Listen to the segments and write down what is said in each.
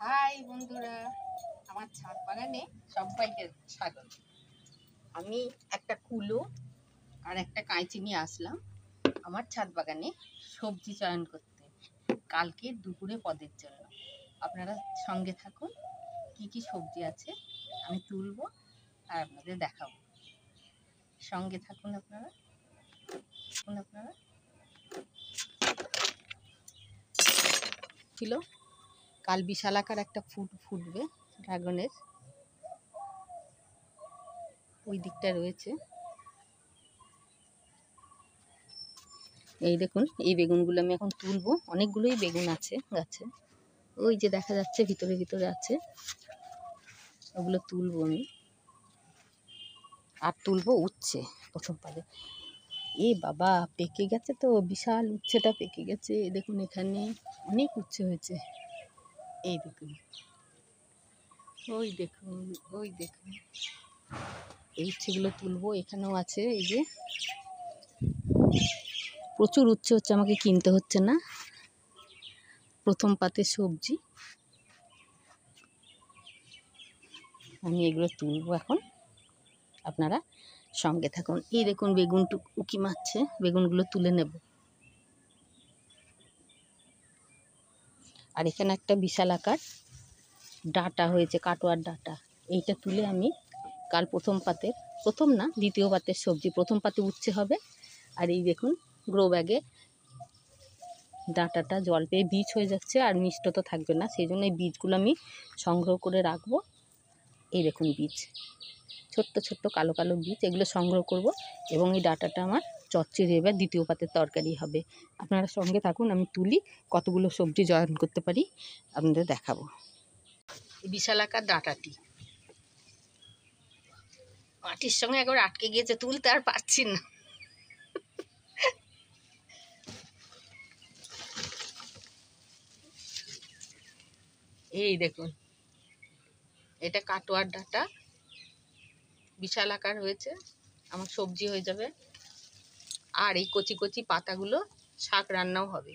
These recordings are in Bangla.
হাই বন্ধুরা, আমার ছাদ বাগানে সবাইকে স্বাগত। আমি একটা কুলো আর একটা কাঁচি নিয়ে আসলাম আমার ছাদ বাগানে সবজি চয়ন করতে কালকে দুপুরে পদের জন্য। আপনারা সঙ্গে থাকুন, কি কি সবজি আছে আমি তুলবো আর আপনাদের দেখাবো। সঙ্গে থাকুন আপনারা। ছিল কাল বিশাল আকার একটা ফুটবে ড্রাগনের, ওই দিকটা রয়েছে। এই দেখুন, এই বেগুনগুলো আমি এখন তুলবো। অনেকগুলোই বেগুন আছে গাছে, ওই যে দেখা যাচ্ছে ভিতরে ভিতরে আছে, ওগুলো তুলবো আমি। আর তুলবো উচ্ছে প্রথম পারে। এ বাবা, পেকে গেছে তো, বিশাল উচ্ছেটা পেকে গেছে। দেখুন এখানে অনেক উচ্ছে হয়েছে। এই দেখুন, ওই দেখুন, ওই দেখুন, এই উচ্ছেগুলো তুলবো। এখানেও আছে, এই যে প্রচুর উচ্ছে হচ্ছে, আমাকে কিনতে হচ্ছে না। প্রথম পাতে সবজি, আমি এগুলো তুলবো এখন, আপনারা সঙ্গে থাকুন। এই দেখুন বেগুনটু উকি মারছে, বেগুনগুলো তুলে নেব। আর এখানে একটা বিশাল আকার ডাঁটা হয়েছে, কাটোয়ার ডাঁটা। এইটা তুলে আমি কাল প্রথম না দ্বিতীয় পাতের সবজি, প্রথম পাতে উচ্ছে হবে। আর এই দেখুন গ্রো ব্যাগে ডাঁটাটা জল পেয়ে বীজ হয়ে যাচ্ছে, আর মিষ্ট তো থাকবে না, সেই জন্য এই বীজগুলো আমি সংগ্রহ করে রাখবো। এই দেখুন বীজ, ছোট্ট ছোট্ট কালো কালো বীজ, এগুলো সংগ্রহ করব। এবং এই ডাঁটাটা আমার চচ্চড়ি এবার দ্বিতীয় পাতের তরকারি হবে। আপনারা সঙ্গে থাকুন, আমি তুলি, কতগুলো সবজি জয়েন করতে পারি আপনাদের দেখাবো। বিশাল আকার ডাঁটাটি মাটির সঙ্গে একবার আটকে গিয়েছে, তুলতে আর পারছি না। এই দেখুন, এটা কাটোয়ার ডাঁটা, বিশাল আকার হয়েছে, আমার সবজি হয়ে যাবে। আর এই কচি কচি পাতাগুলো শাক রান্নাও হবে,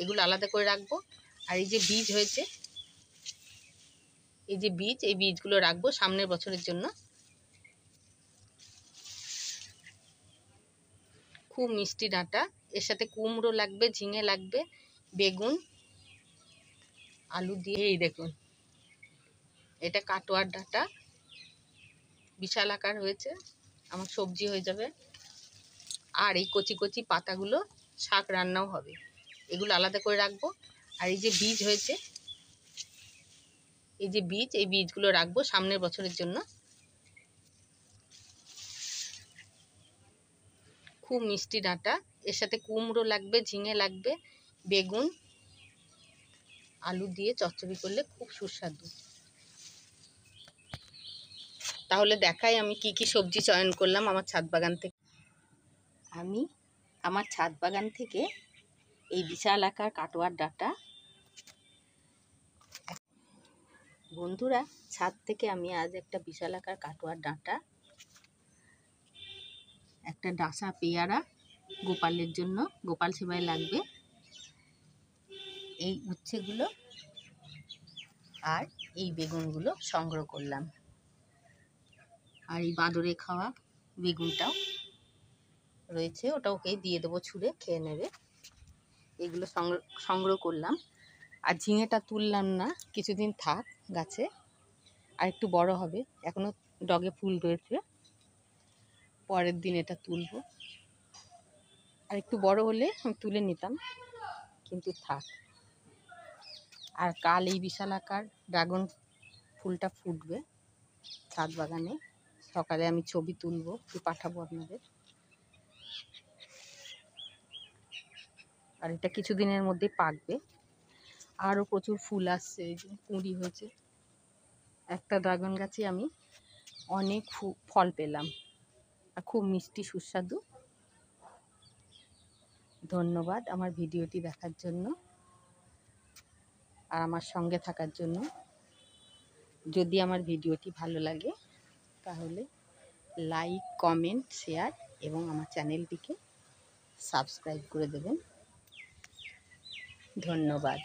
এগুলো আলাদা করে রাখবো। আর এই যে বীজ হয়েছে, এই যে বীজ, এই বীজগুলো রাখবো সামনের বছরের জন্য। খুব মিষ্টি ডাঁটা, এর সাথে কুমড়ো লাগবে, ঝিঙে লাগবে, বেগুন, আলু দিয়ে। এই দেখুন, এটা কাটোয়ার ডাঁটা, বিশাল আকার হয়েছে, আমার সবজি হয়ে যাবে। আর এই কচি কচি পাতাগুলো শাক রান্নাও হবে, এগুলো আলাদা করে রাখবো। আর এই যে বীজ হয়েছে, এই যে বীজ, এই বীজগুলো রাখবো সামনের বছরের জন্য। খুব মিষ্টি ডাঁটা, এর সাথে কুমড়ো লাগবে, ঝিঙে লাগবে, বেগুন, আলু দিয়ে চচ্চড়ি করলে খুব সুস্বাদু। তাহলে দেখাই আমি কি কি সবজি চয়ন করলাম আমার ছাদ বাগান থেকে। আমি আমার ছাদ বাগান থেকে এই বিশাল আকার কাটোয়ার ডাঁটা, বন্ধুরা ছাদ থেকে আমি আজ একটা বিশাল আকার কাটোয়ার ডাঁটা, একটা ডাসা পেয়ারা গোপালের জন্য, গোপাল সেবায় লাগবে, এই উচ্ছেগুলো আর এই বেগুনগুলো সংগ্রহ করলাম। আর এই বাঁদরে খাওয়া বেগুনটাও রয়েছে, ওটা ওকে দিয়ে দেবো, ছুঁড়ে খেয়ে নেবে। এগুলো সংগ্রহ করলাম। আর ঝিঙেটা তুললাম না, কিছুদিন থাক গাছে, আর একটু বড় হবে, এখনো ডগে ফুল রয়েছে, পরের দিন এটা তুলব। আর একটু বড় হলে আমি তুলে নিতাম, কিন্তু থাক। আর কাল এই বিশাল আকার ড্রাগন ফুলটা ফুটবে ছাদ বাগানে, সকালে আমি ছবি তুলবো, পাঠাবো আপনাদের। আর এটা কিছুদিনের মধ্যে পাকবে। আরও প্রচুর ফুল আসছে, এই যে কুঁড়ি হয়েছে। একটা ড্রাগন গাছে আমি অনেক ফল পেলাম, আর খুব মিষ্টি সুস্বাদু। ধন্যবাদ আমার ভিডিওটি দেখার জন্য আর আমার সঙ্গে থাকার জন্য। যদি আমার ভিডিওটি ভালো লাগে তাহলে লাইক, কমেন্ট, শেয়ার এবং আমার চ্যানেলটিকে সাবস্ক্রাইব করে দেবেন। ধন্যবাদ।